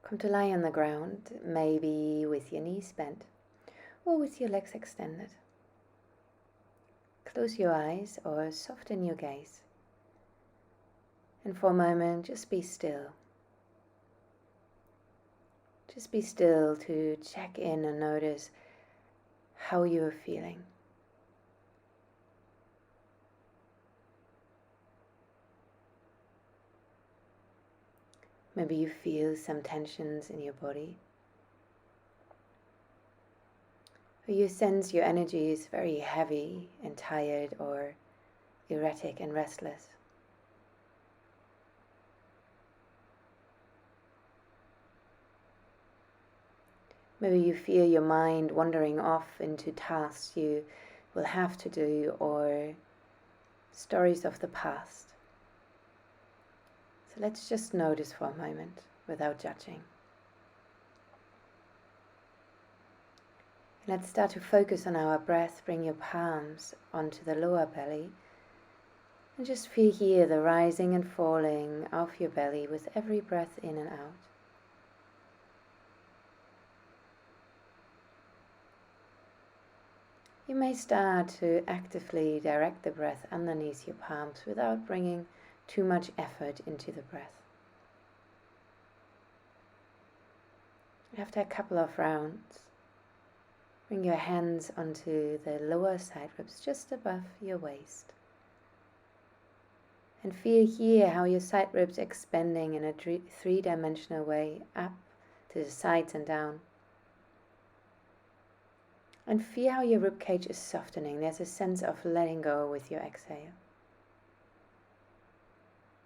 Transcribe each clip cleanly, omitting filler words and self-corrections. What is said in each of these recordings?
Come to lie on the ground, maybe with your knees bent or with your legs extended. Close your eyes or soften your gaze. And for a moment, just be still. Just be still to check in and notice how you are feeling. Maybe you feel some tensions in your body. Or you sense your energy is very heavy and tired or erratic and restless. Maybe you feel your mind wandering off into tasks you will have to do or stories of the past. So let's just notice for a moment without judging. Let's start to focus on our breath. Bring your palms onto the lower belly and just feel here the rising and falling of your belly with every breath in and out. You may start to actively direct the breath underneath your palms without bringing too much effort into the breath. After a couple of rounds, bring your hands onto the lower side ribs just above your waist. And feel here how your side ribs expanding in a three-dimensional way up to the sides and down. And feel how your ribcage is softening. There's a sense of letting go with your exhale.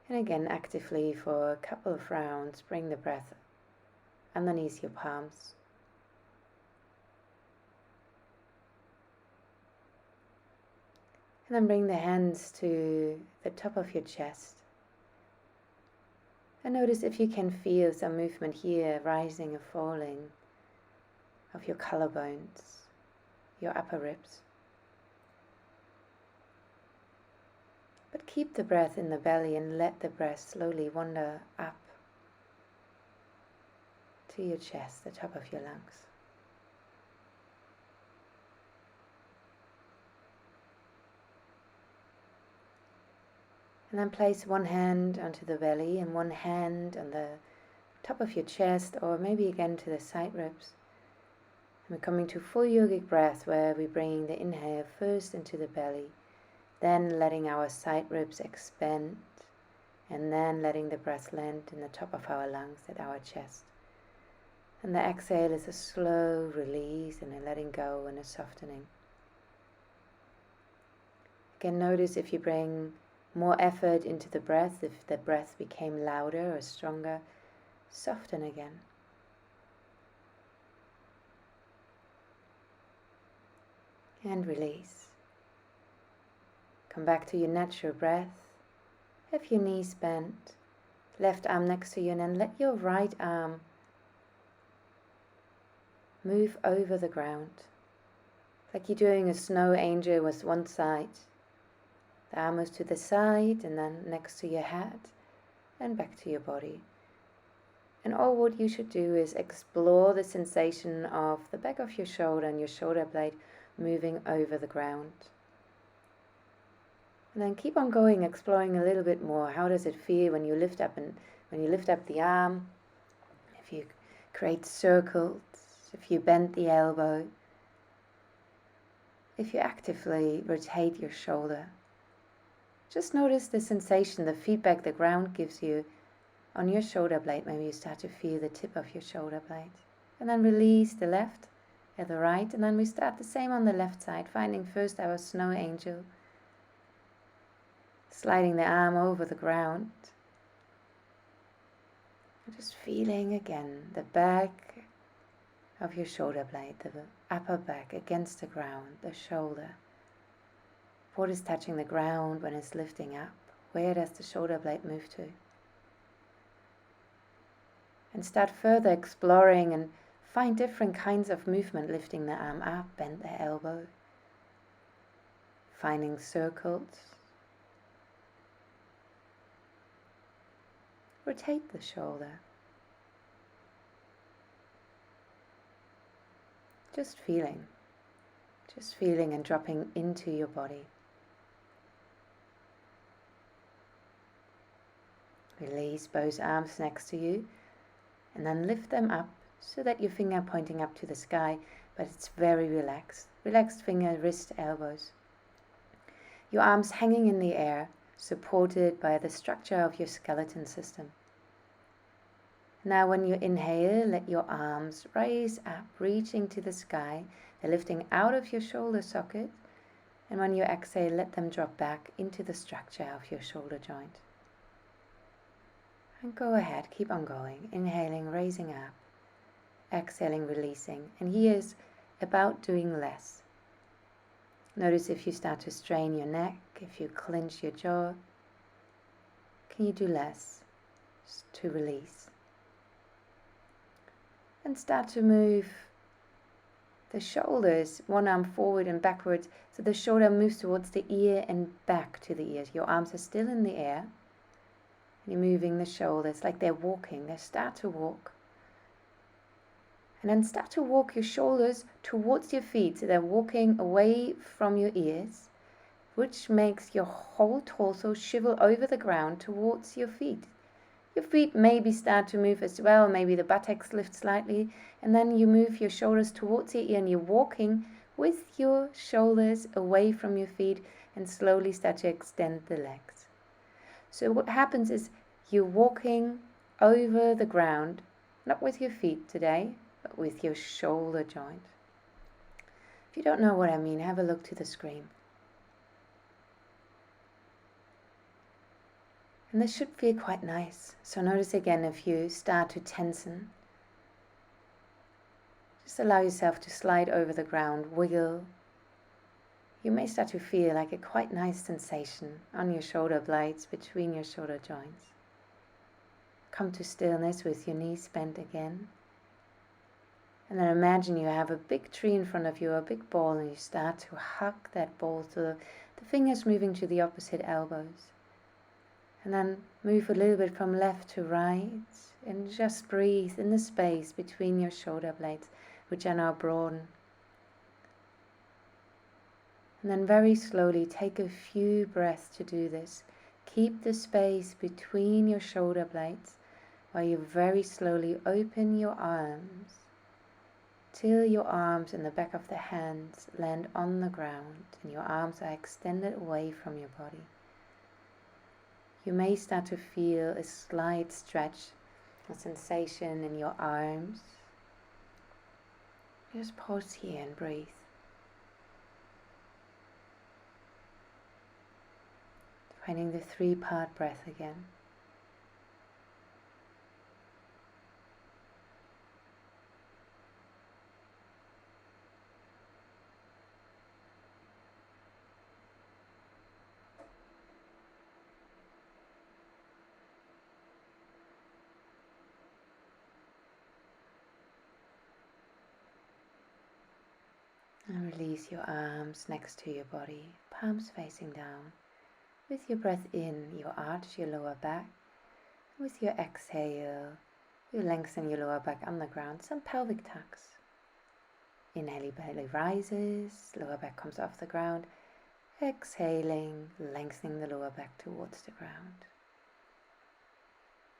And again, actively for a couple of rounds, bring the breath underneath your palms. And then bring the hands to the top of your chest. And notice if you can feel some movement here, rising and falling of your collarbones, your upper ribs. But keep the breath in the belly and let the breath slowly wander up to your chest, the top of your lungs. And then place one hand onto the belly and one hand on the top of your chest, or maybe again to the side ribs. And we're coming to full yogic breath, where we bring the inhale first into the belly, then letting our side ribs expand, and then letting the breath land in the top of our lungs at our chest. And the exhale is a slow release and a letting go and a softening. Again, notice if you bring more effort into the breath, if the breath became louder or stronger, soften again. And release. Come back to your natural breath. Have your knees bent, left arm next to you, and then let your right arm move over the ground, like you're doing a snow angel with one side. The arm moves to the side and then next to your head and back to your body. And all what you should do is explore the sensation of the back of your shoulder and your shoulder blade moving over the ground. And then keep on going, exploring a little bit more. How does it feel when you lift up the arm? If you create circles, if you bend the elbow, if you actively rotate your shoulder. Just notice the sensation, the feedback the ground gives you on your shoulder blade. Maybe you start to feel the tip of your shoulder blade. And then release the left and the right. And then we start the same on the left side, finding first our snow angel. Sliding the arm over the ground. And just feeling again the back of your shoulder blade, the upper back against the ground, the shoulder. What is touching the ground when it's lifting up? Where does the shoulder blade move to? And start further exploring and find different kinds of movement, lifting the arm up, bend the elbow, finding circles. Rotate the shoulder. Just feeling and dropping into your body. Release both arms next to you and then lift them up so that your finger pointing up to the sky, but it's very relaxed. Relaxed finger, wrist, elbows. Your arms hanging in the air, supported by the structure of your skeleton system. Now when you inhale, let your arms rise up, reaching to the sky. They're lifting out of your shoulder socket. And when you exhale, let them drop back into the structure of your shoulder joint. And go ahead, keep on going. Inhaling, raising up. Exhaling, releasing. And here's about doing less. Notice if you start to strain your neck, if you clench your jaw. Can you do less to release? And start to move the shoulders, one arm forward and backwards, so the shoulder moves towards the ear and back to the ears. Your arms are still in the air. You're moving the shoulders like they're walking. They start to walk. And then start to walk your shoulders towards your feet, so they're walking away from your ears, which makes your whole torso shivel over the ground towards your feet. Your feet maybe start to move as well, maybe the buttocks lift slightly, and then you move your shoulders towards your ear and you're walking with your shoulders away from your feet and slowly start to extend the legs. So what happens is you're walking over the ground, not with your feet today, but with your shoulder joint. If you don't know what I mean, have a look to the screen. And this should feel quite nice. So notice again if you start to tension. Just allow yourself to slide over the ground, wiggle. You may start to feel like a quite nice sensation on your shoulder blades, between your shoulder joints. Come to stillness with your knees bent again. And then imagine you have a big tree in front of you, a big ball, and you start to hug that ball to the fingers moving to the opposite elbows. And then move a little bit from left to right and just breathe in the space between your shoulder blades, which are now broadened. And then very slowly take a few breaths to do this. Keep the space between your shoulder blades while you very slowly open your arms till your arms and the back of the hands land on the ground and your arms are extended away from your body. You may start to feel a slight stretch, a sensation in your arms. Just pause here and breathe. Finding the 3-part breath again. And release your arms next to your body, palms facing down. With your breath in, you arch your lower back. With your exhale, you lengthen your lower back on the ground, some pelvic tucks. Inhale, belly rises, lower back comes off the ground. Exhaling, lengthening the lower back towards the ground.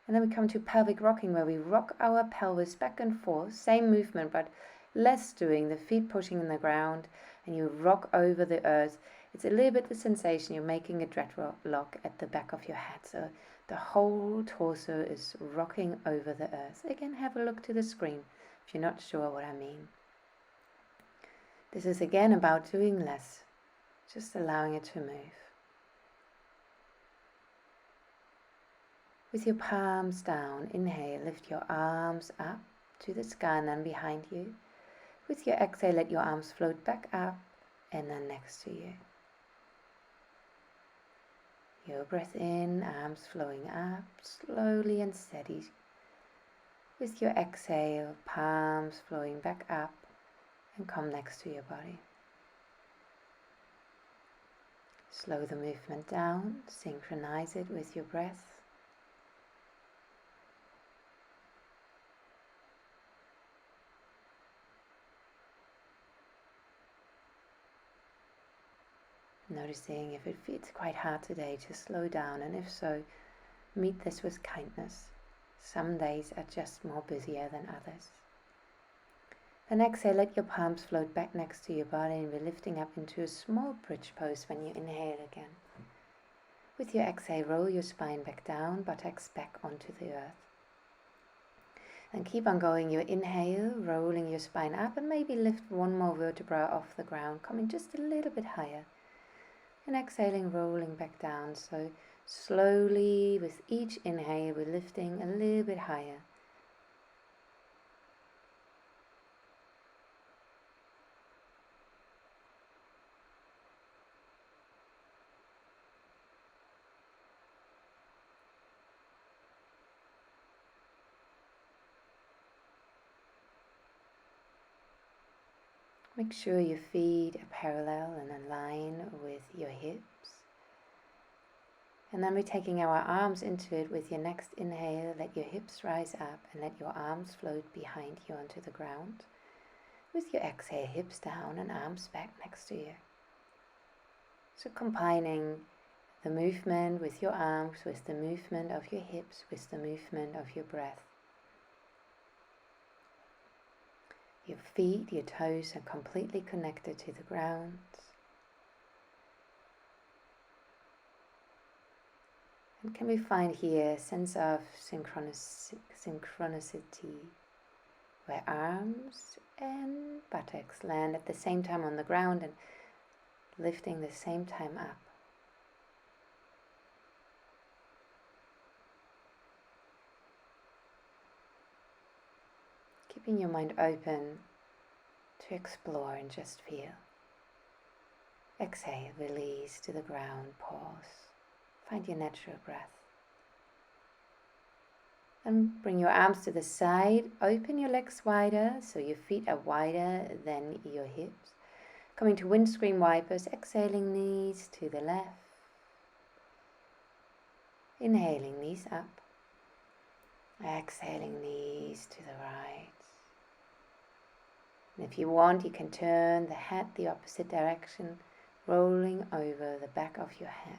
And then we come to pelvic rocking, where we rock our pelvis back and forth, same movement but less doing, the feet pushing in the ground, and you rock over the earth. It's a little bit the sensation you're making a dreadlock at the back of your head, so the whole torso is rocking over the earth. Again, have a look to the screen if you're not sure what I mean. This is again about doing less, just allowing it to move. With your palms down, inhale, lift your arms up to the sky and then behind you. With your exhale, let your arms float back up and then next to you. Your breath in, arms flowing up, slowly and steady. With your exhale, palms flowing back up and come next to your body. Slow the movement down, synchronize it with your breath. Noticing if it feels quite hard today to slow down, and if so, meet this with kindness. Some days are just more busier than others. Then exhale, let your palms float back next to your body, and we're lifting up into a small bridge pose when you inhale again. With your exhale, roll your spine back down, buttocks back onto the earth. And keep on going. Your inhale, rolling your spine up, and maybe lift one more vertebra off the ground, coming just a little bit higher. And exhaling, rolling back down. So slowly, with each inhale, we're lifting a little bit higher. Make sure your feet are parallel and align with your hips. And then we're taking our arms into it. With your next inhale, let your hips rise up and let your arms float behind you onto the ground. With your exhale, hips down and arms back next to you. So combining the movement with your arms, with the movement of your hips, with the movement of your breath. Your feet, your toes are completely connected to the ground. And can we find here a sense of synchronicity, where arms and buttocks land at the same time on the ground and lifting the same time up. Keeping your mind open to explore and just feel. Exhale, release to the ground, pause. Find your natural breath. And bring your arms to the side, open your legs wider so your feet are wider than your hips. Coming to windscreen wipers, exhaling, knees to the left. Inhaling, knees up. Exhaling, knees to the right. And if you want, you can turn the head the opposite direction, rolling over the back of your head.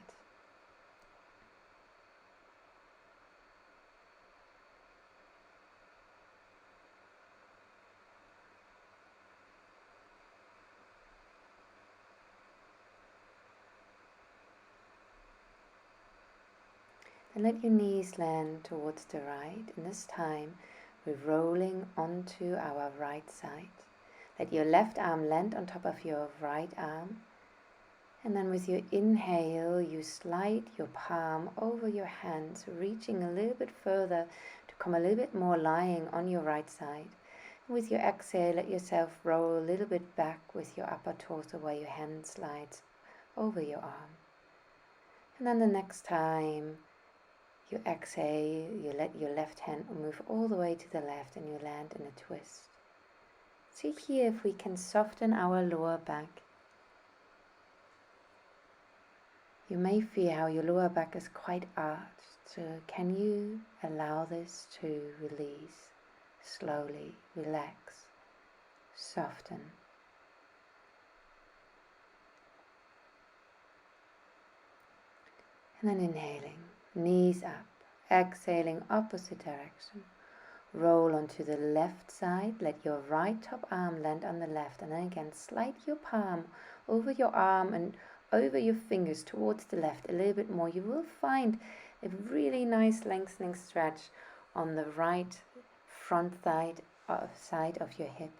And let your knees land towards the right. And this time we're rolling onto our right side. Let your left arm land on top of your right arm. And then with your inhale, you slide your palm over your hands, reaching a little bit further to come a little bit more lying on your right side. And with your exhale, let yourself roll a little bit back with your upper torso where your hand slides over your arm. And then the next time you exhale, you let your left hand move all the way to the left and you land in a twist. See here if we can soften our lower back. You may feel how your lower back is quite arched, so can you allow this to release? Slowly, relax, soften. And then inhaling, knees up, exhaling opposite direction. Roll onto the left side, let your right top arm land on the left, and then again slide your palm over your arm and over your fingers towards the left a little bit more. You will find a really nice lengthening stretch on the right front side of your hip.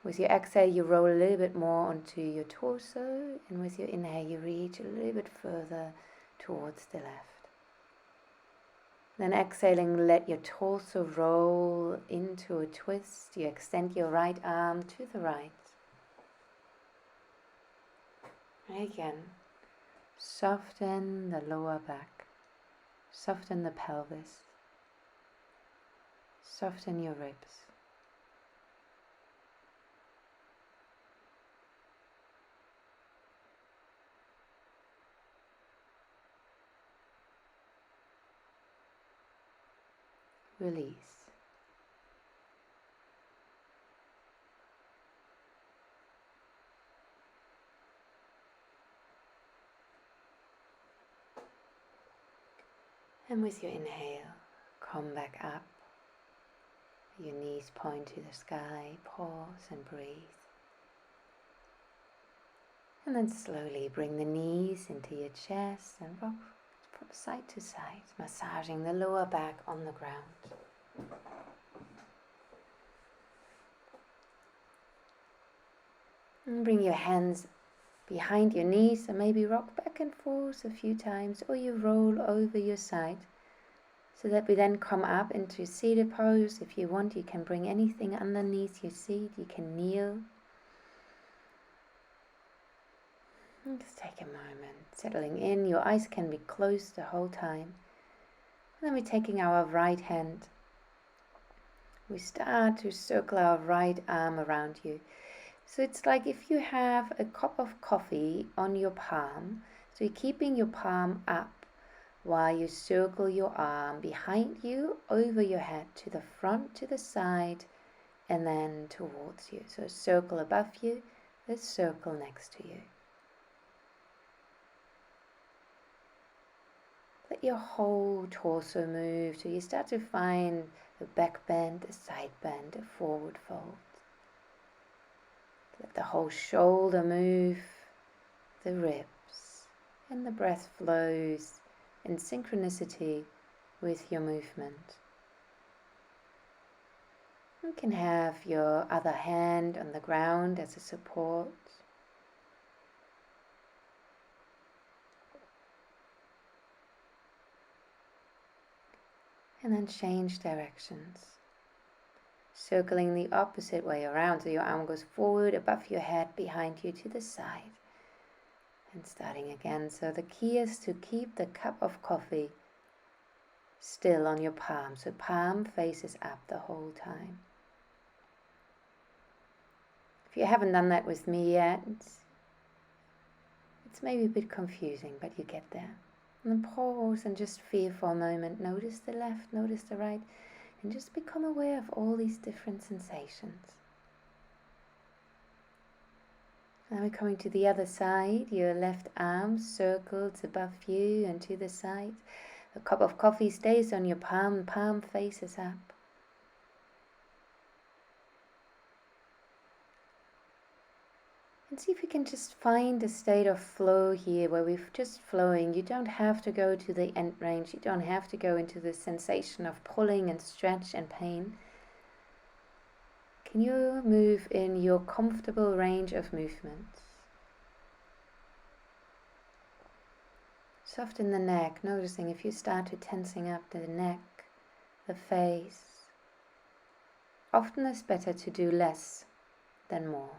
With your exhale, you roll a little bit more onto your torso, and with your inhale, you reach a little bit further towards the left. Then exhaling, let your torso roll into a twist. You extend your right arm to the right. And again, soften the lower back, soften the pelvis, soften your ribs. Release. And with your inhale, come back up. Your knees point to the sky, pause and breathe. And then slowly bring the knees into your chest and rock from side to side, massaging the lower back on the ground. And bring your hands behind your knees and maybe rock back and forth a few times, or you roll over your side so that we then come up into seated pose. If you want, you can bring anything underneath your seat. You can kneel. And just take a moment, settling in. Your eyes can be closed the whole time. And then we're taking our right hand. We start to circle our right arm around you. So it's like if you have a cup of coffee on your palm, so you're keeping your palm up while you circle your arm behind you, over your head, to the front, to the side, and then towards you. So a circle above you, a circle next to you. Let your whole torso move, so you start to find a back bend, a side bend, a forward fold. Let the whole shoulder move, the ribs, and the breath flows in synchronicity with your movement. You can have your other hand on the ground as a support. And then change directions. Circling the opposite way around, so your arm goes forward, above your head, behind you, to the side. And starting again, so the key is to keep the cup of coffee still on your palm, so palm faces up the whole time. If you haven't done that with me yet, it's maybe a bit confusing, but you get there. And then pause and just feel for a moment. Notice the left, notice the right, and just become aware of all these different sensations. Now we're coming to the other side. Your left arm circles above you and to the side. The cup of coffee stays on your palm, palm faces up. And see if you can just find a state of flow here where we're just flowing. You don't have to go to the end range. You don't have to go into the sensation of pulling and stretch and pain. Can you move in your comfortable range of movements? Soften the neck, noticing if you start to tensing up the neck, the face. Often it's better to do less than more.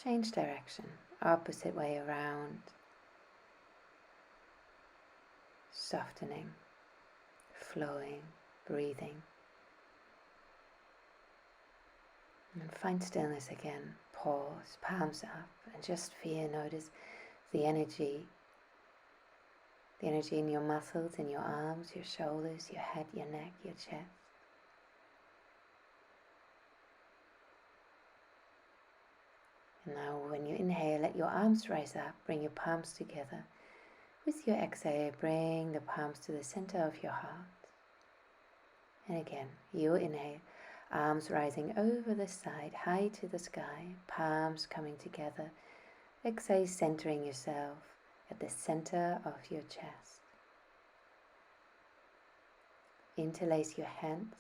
Change direction, opposite way around. Softening, flowing, breathing. And find stillness again. Pause, palms up, and just feel, notice the energy in your muscles, in your arms, your shoulders, your head, your neck, your chest. And now when you inhale, let your arms rise up, bring your palms together. With your exhale, bring the palms to the center of your heart. And again, you inhale, arms rising over the side, high to the sky, palms coming together. Exhale, centering yourself at the center of your chest. Interlace your hands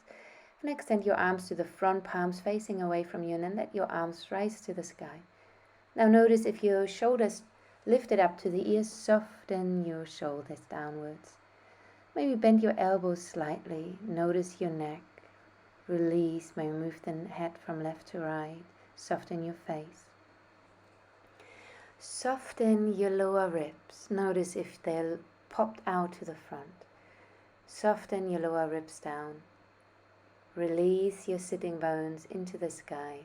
and extend your arms to the front, palms facing away from you, and then let your arms rise to the sky. Now notice if your shoulders lifted up to the ears, soften your shoulders downwards. Maybe bend your elbows slightly. Notice your neck. Release. Maybe move the head from left to right. Soften your face. Soften your lower ribs. Notice if they're popped out to the front. Soften your lower ribs down. Release your sitting bones into the sky,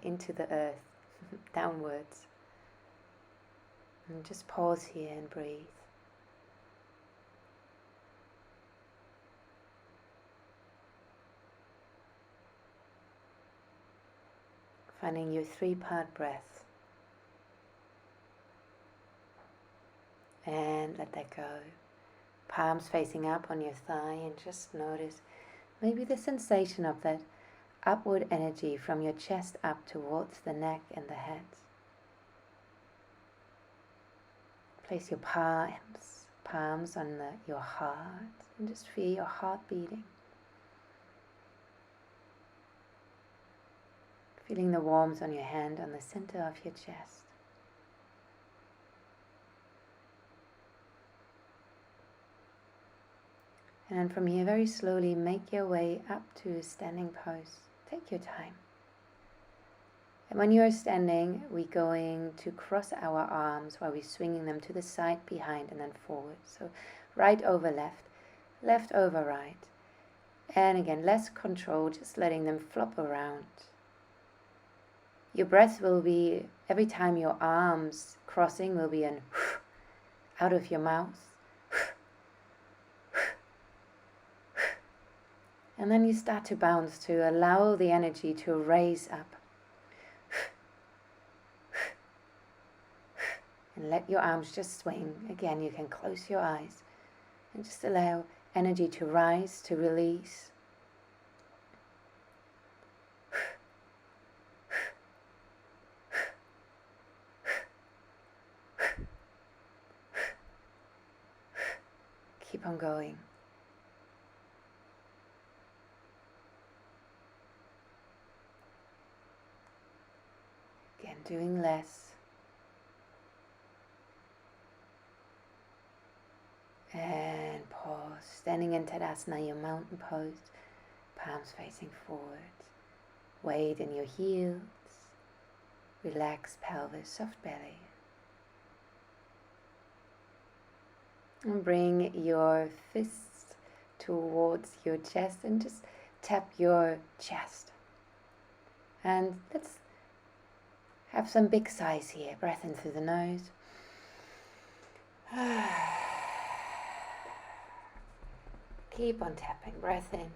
into the earth, downwards. And just pause here and breathe. finding your 3-part breath. And let that go. Palms facing up on your thigh, and just notice maybe the sensation of that upward energy from your chest up towards the neck and the head. Place your palms on your heart, and just feel your heart beating. Feeling the warmth on your hand on the center of your chest. And then from here, very slowly make your way up to a standing pose. Take your time. And when you are standing, we're going to cross our arms while we're swinging them to the side, behind, and then forward. So right over left, left over right. And again, less control, just letting them flop around. Your breath will be, every time your arms crossing, will be an out of your mouth. And then you start to bounce, to allow the energy to raise up. And let your arms just swing. Again, you can close your eyes and just allow energy to rise, to release. Keep on going. Again, doing less. And pause. Standing in Tadasana, your mountain pose. Palms facing forward. Weight in your heels. Relaxed pelvis, soft belly. And bring your fists towards your chest and just tap your chest. And let's have some big sighs here. Breath in through the nose. Keep on tapping. Breath in.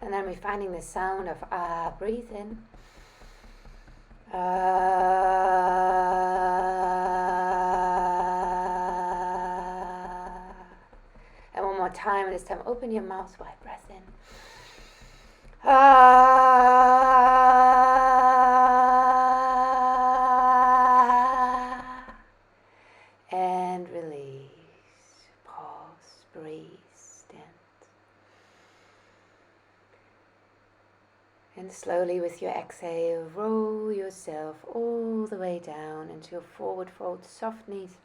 And then we're finding the sound of breathe in. And one more time, this time open your mouth wide, breath in. And release. Pause, breathe, stand. And slowly with your exhale, roll yourself all the way down into your forward fold, soft knees.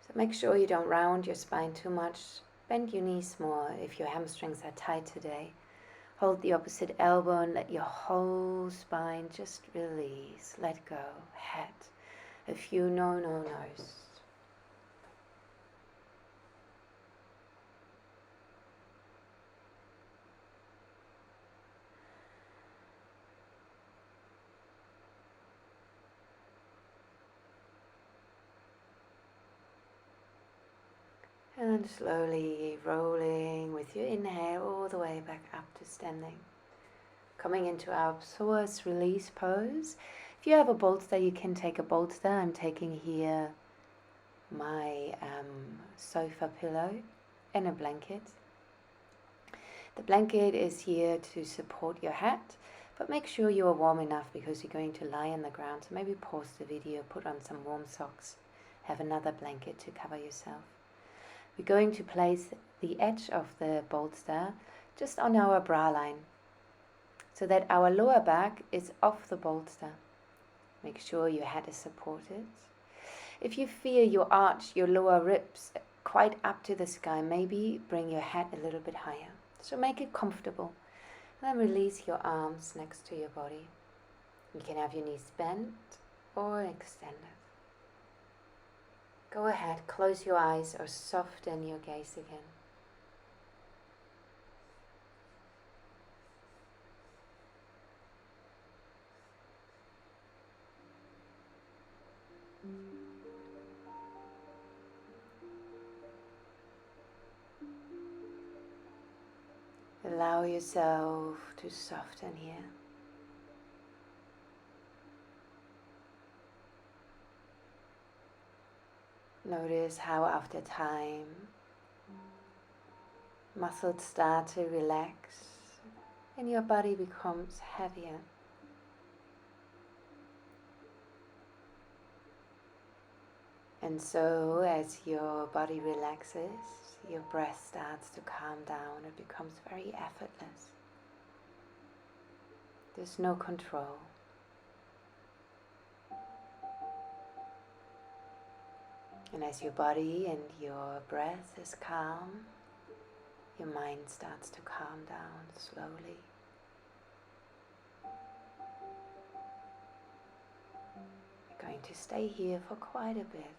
So make sure you don't round your spine too much. Bend your knees more if your hamstrings are tight today. Hold the opposite elbow and let your whole spine just release. Let go. Head. A few no-nos. And slowly rolling with your inhale all the way back up to standing. Coming into our psoas release pose. If you have a bolster, you can take a bolster. I'm taking here my sofa pillow and a blanket. The blanket is here to support your head, but make sure you are warm enough because you're going to lie on the ground. So maybe pause the video, put on some warm socks, have another blanket to cover yourself. We're going to place the edge of the bolster just on our bra line so that our lower back is off the bolster. Make sure your head is supported. If you feel your arch, your lower ribs quite up to the sky, maybe bring your head a little bit higher. So make it comfortable. And then release your arms next to your body. You can have your knees bent or extended. Go ahead, close your eyes or soften your gaze again. Allow yourself to soften here. Notice how after time muscles start to relax and your body becomes heavier. And so as your body relaxes, your breath starts to calm down. It becomes very effortless. There's no control. And as your body and your breath is calm, your mind starts to calm down slowly. You're going to stay here for quite a bit.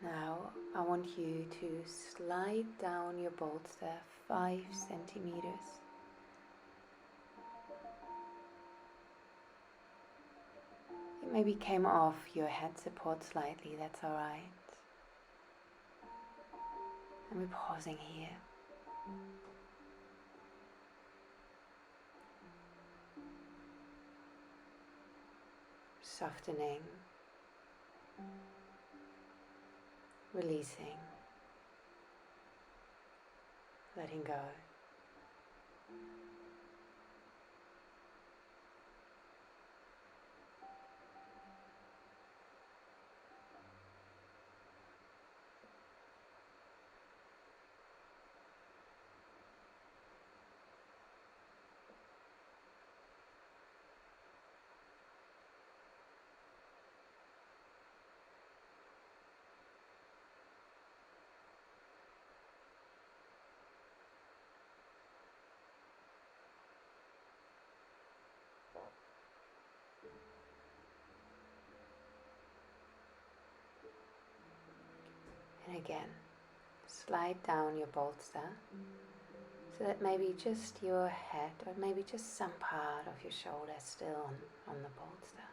Now I want you to slide down your bolster 5 centimeters. It maybe came off your head support slightly, that's alright. And we're pausing here. Softening, releasing, letting go. And again, slide down your bolster so that maybe just your head or maybe just some part of your shoulder is still on the bolster.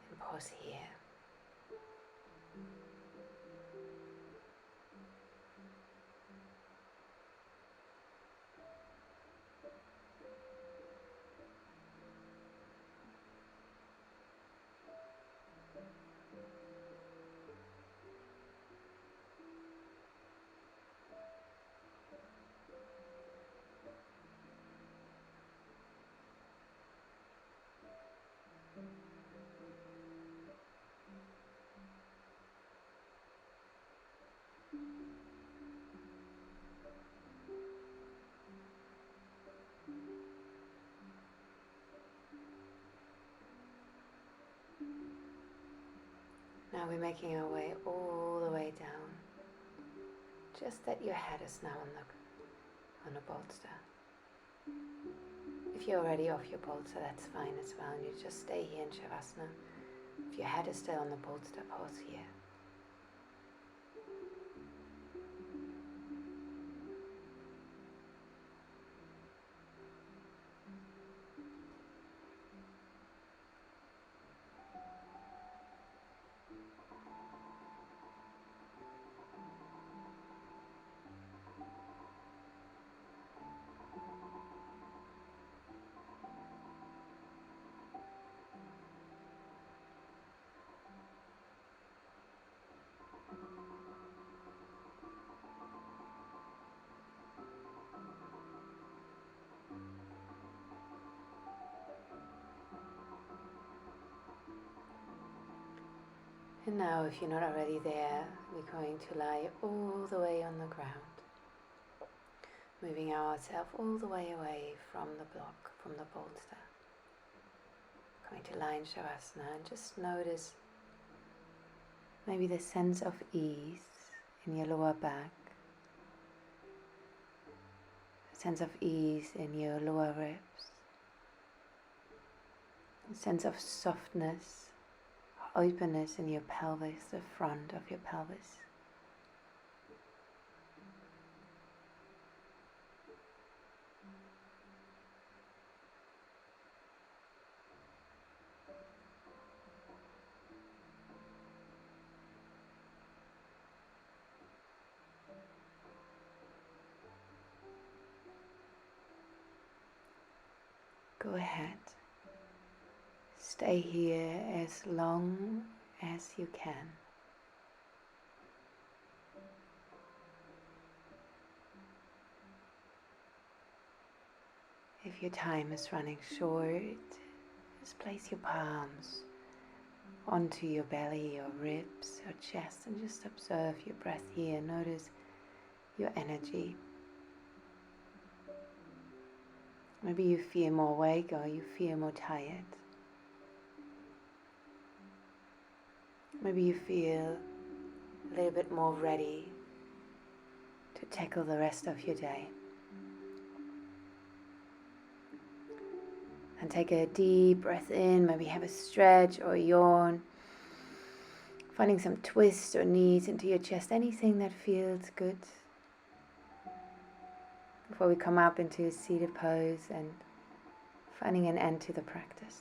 And pause here. Now we're making our way all the way down. Just that your head is now on the bolster. If you're already off your bolster, that's fine as well, and you just stay here in Shavasana. If your head is still on the bolster, pause here. And now, if you're not already there, we're going to lie all the way on the ground, moving ourselves all the way away from the block, from the bolster. Going to lie in Shavasana and just notice maybe the sense of ease in your lower back, a sense of ease in your lower ribs, a sense of softness, openness in your pelvis, the front of your pelvis. Go ahead. Stay here as long as you can. If your time is running short, just place your palms onto your belly or ribs or chest and just observe your breath here. Notice your energy. Maybe you feel more awake or you feel more tired. Maybe you feel a little bit more ready to tackle the rest of your day. And take a deep breath in, maybe have a stretch or a yawn. Finding some twists or knees into your chest, anything that feels good. Before we come up into a seated pose and finding an end to the practice.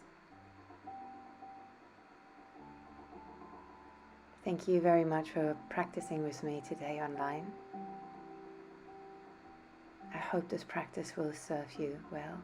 Thank you very much for practicing with me today online. I hope this practice will serve you well.